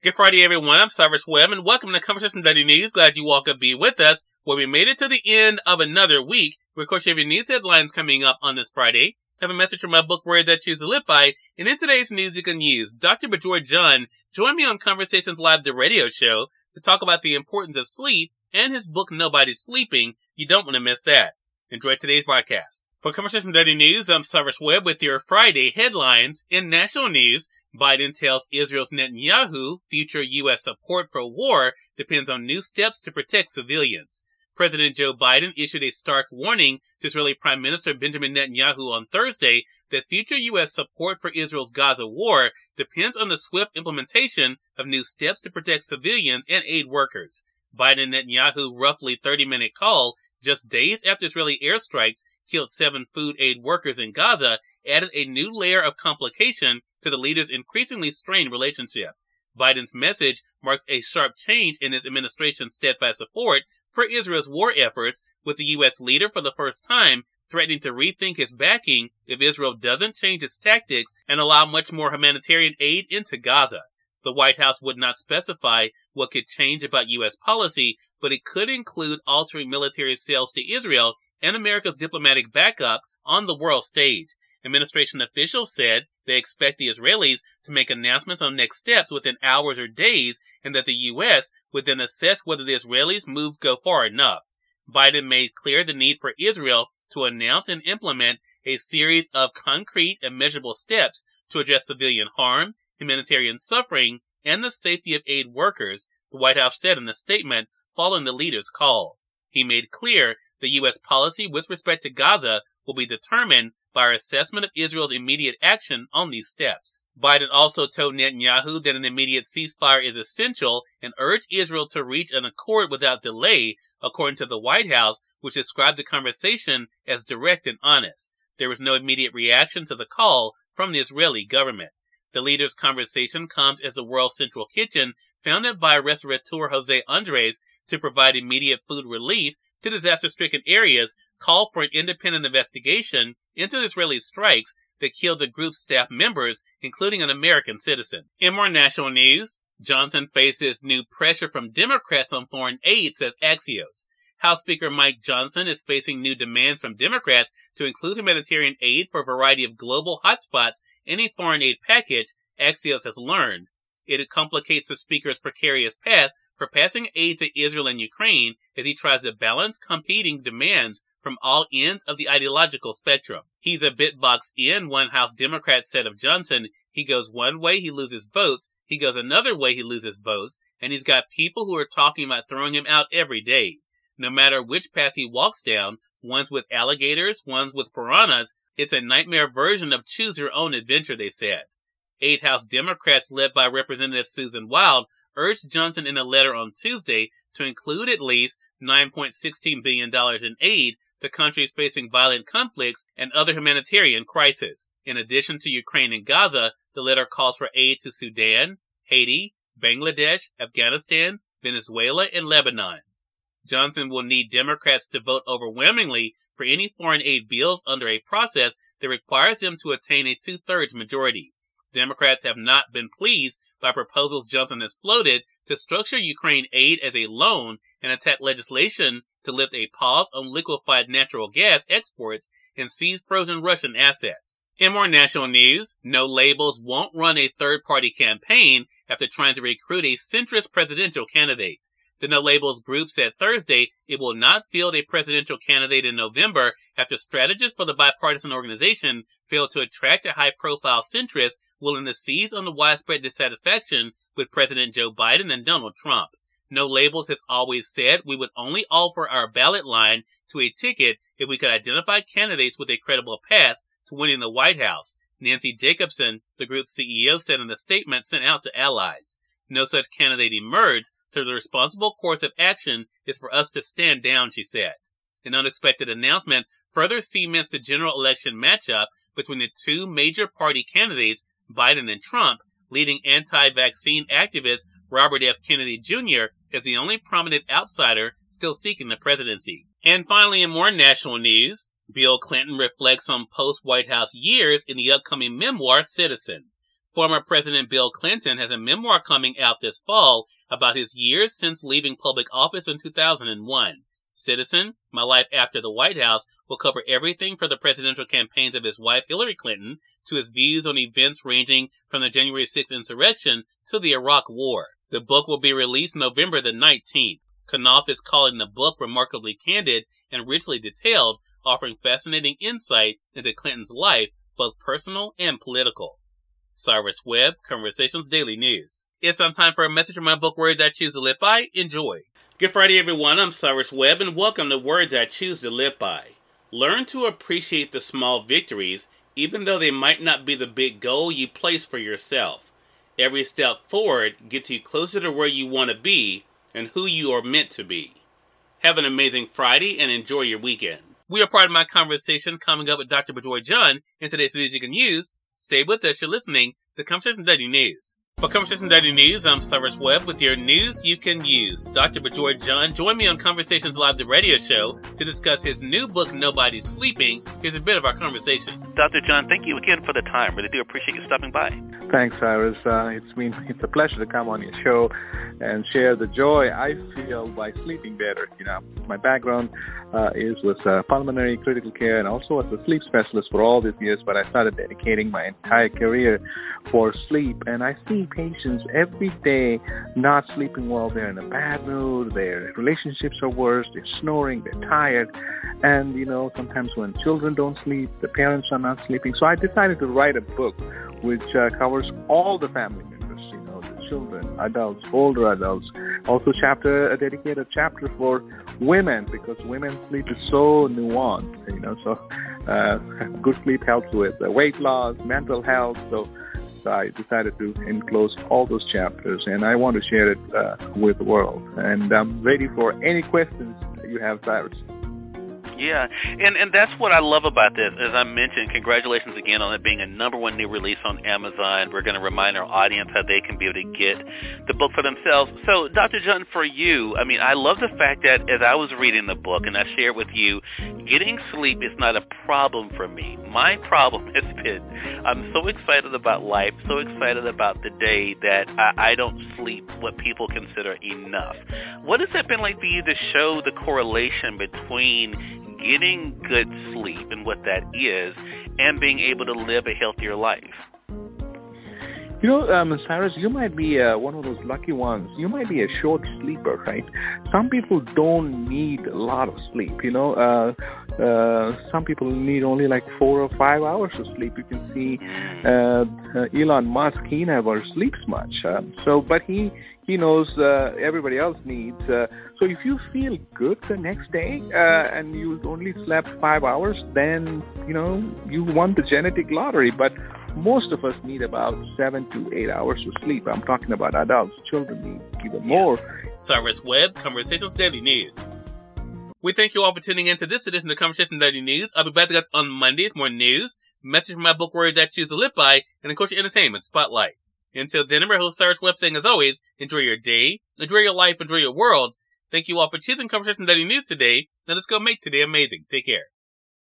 Good Friday, everyone. I'm Cyrus Webb, and welcome to Conversation Daily News. Glad you all could be with us. Well, we made it to the end of another week. We, of course, have your news headlines coming up on this Friday. I have a message from my book, Word That Choose to Live By. And in today's news you can use, Dr. Bijoy John joined me on Conversations Live, the radio show, to talk about the importance of sleep and his book, Nobody's Sleeping. You don't want to miss that. Enjoy today's broadcast. For Conversation Daily News, I'm Cyrus Webb with your Friday headlines. In national news, Biden tells Israel's Netanyahu future U.S. support for war depends on new steps to protect civilians. President Joe Biden issued a stark warning to Israeli Prime Minister Benjamin Netanyahu on Thursday that future U.S. support for Israel's Gaza war depends on the swift implementation of new steps to protect civilians and aid workers. Biden and Netanyahu roughly 30-minute call just days after Israeli airstrikes killed 7 food aid workers in Gaza added a new layer of complication to the leaders' increasingly strained relationship. Biden's message marks a sharp change in his administration's steadfast support for Israel's war efforts, with the U.S. leader for the first time threatening to rethink his backing if Israel doesn't change its tactics and allow much more humanitarian aid into Gaza. The White House would not specify what could change about U.S. policy, but it could include altering military sales to Israel and America's diplomatic backup on the world stage. Administration officials said they expect the Israelis to make announcements on next steps within hours or days, and that the U.S. would then assess whether the Israelis' move go far enough. Biden made clear the need for Israel to announce and implement a series of concrete and measurable steps to address civilian harm, humanitarian suffering, and the safety of aid workers, the White House said in a statement following the leader's call. He made clear the U.S. policy with respect to Gaza will be determined by our assessment of Israel's immediate action on these steps. Biden also told Netanyahu that an immediate ceasefire is essential and urged Israel to reach an accord without delay, according to the White House, which described the conversation as direct and honest. There was no immediate reaction to the call from the Israeli government. The leaders' conversation comes as the World Central Kitchen, founded by restaurateur Jose Andres to provide immediate food relief to disaster-stricken areas, called for an independent investigation into Israeli strikes that killed the group's staff members, including an American citizen. In more national news, Johnson faces new pressure from Democrats on foreign aid, says Axios. House Speaker Mike Johnson is facing new demands from Democrats to include humanitarian aid for a variety of global hotspots in a foreign aid package, Axios has learned. It complicates the speaker's precarious path for passing aid to Israel and Ukraine as he tries to balance competing demands from all ends of the ideological spectrum. He's a bit boxed in, one House Democrat said of Johnson. He goes one way, he loses votes. He goes another way, he loses votes. And he's got people who are talking about throwing him out every day. No matter which path he walks down, one's with alligators, one's with piranhas, it's a nightmare version of choose your own adventure, they said. 8 House Democrats led by Representative Susan Wild urged Johnson in a letter on Tuesday to include at least $9.16 billion in aid to countries facing violent conflicts and other humanitarian crises. In addition to Ukraine and Gaza, the letter calls for aid to Sudan, Haiti, Bangladesh, Afghanistan, Venezuela, and Lebanon. Johnson will need Democrats to vote overwhelmingly for any foreign aid bills under a process that requires them to attain a 2/3 majority. Democrats have not been pleased by proposals Johnson has floated to structure Ukraine aid as a loan and attack legislation to lift a pause on liquefied natural gas exports and seize frozen Russian assets. In more national news, No Labels won't run a third-party campaign after trying to recruit a centrist presidential candidate. The No Labels group said Thursday it will not field a presidential candidate in November after strategists for the bipartisan organization failed to attract a high-profile centrist willing to seize on the widespread dissatisfaction with President Joe Biden and Donald Trump. No Labels has always said we would only offer our ballot line to a ticket if we could identify candidates with a credible path to winning the White House, Nancy Jacobson, the group's CEO, said in a statement sent out to allies. No such candidate emerged, so the responsible course of action is for us to stand down, she said. An unexpected announcement further cements the general election matchup between the two major party candidates, Biden and Trump, leading anti-vaccine activist Robert F. Kennedy Jr. as the only prominent outsider still seeking the presidency. And finally, in more national news, Bill Clinton reflects on post-White House years in the upcoming memoir, Citizen. Former President Bill Clinton has a memoir coming out this fall about his years since leaving public office in 2001. Citizen, My Life After the White House, will cover everything from the presidential campaigns of his wife Hillary Clinton to his views on events ranging from the January 6th insurrection to the Iraq War. The book will be released November the 19th. Knopf is calling the book remarkably candid and richly detailed, offering fascinating insight into Clinton's life, both personal and political. Cyrus Webb, Conversations Daily News. It's time for a message from my book, Words I Choose to Live By. Enjoy. Good Friday, everyone. I'm Cyrus Webb, and welcome to Words I Choose to Live By. Learn to appreciate the small victories, even though they might not be the big goal you place for yourself. Every step forward gets you closer to where you want to be and who you are meant to be. Have an amazing Friday and enjoy your weekend. We are part of my conversation coming up with Dr. Bijoy John in today's news you can use. Stay with us. You're listening to Conversation Daily News. For Conversation Daily News, I'm Cyrus Webb with your news you can use. Dr. Bijoy John joined me on Conversations Live, the radio show, to discuss his new book, Nobody's Sleeping. Here's a bit of our conversation. Dr. John, thank you again for the time. Really do appreciate you stopping by. Thanks, Cyrus. It's a pleasure to come on your show and share the joy I feel by sleeping better. My background is with pulmonary critical care and also as a sleep specialist for all these years, but I started dedicating my entire career for sleep, and I see patients every day not sleeping well. They're in a bad mood, their relationships are worse, they're snoring, they're tired, and sometimes when children don't sleep, the parents are not sleeping. So I decided to write a book which covers all the family members, the children, adults, older adults. Also a dedicated chapter for women, because women's sleep is so nuanced, so good sleep helps with weight loss, mental health. So I decided to enclose all those chapters, and I want to share it with the world. And I'm ready for any questions you have, Cyrus. Yeah, and that's what I love about this. As I mentioned, congratulations again on it being a #1 new release on Amazon. We're going to remind our audience how they can be able to get the book for themselves. So, Dr. John, for you, I love the fact that as I was reading the book, and I shared with you, getting sleep is not a problem for me. My problem has been I'm so excited about life, so excited about the day that I don't sleep what people consider enough. What has that been like for you to show the correlation between getting good sleep and what that is and being able to live a healthier life? Cyrus, you might be one of those lucky ones. You might be a short sleeper, right? Some people don't need a lot of sleep, some people need only like 4 or 5 hours of sleep. You can see Elon Musk, he never sleeps much. But he knows everybody else needs. So if you feel good the next day and you only slept 5 hours, then, you won the genetic lottery. But most of us need about 7 to 8 hours of sleep. I'm talking about adults. Children need even more. Cyrus Webb, Conversations Daily News. We thank you all for tuning in to this edition of Conversation Daily News. I'll be back to guys on Mondays, more news, message from my book, Words I Choose to Live By, and of course your entertainment spotlight. Until then, remember, host Cyrus Webb saying, as always, enjoy your day, enjoy your life, enjoy your world. Thank you all for choosing Conversation Daily News today. Now let's go make today amazing. Take care.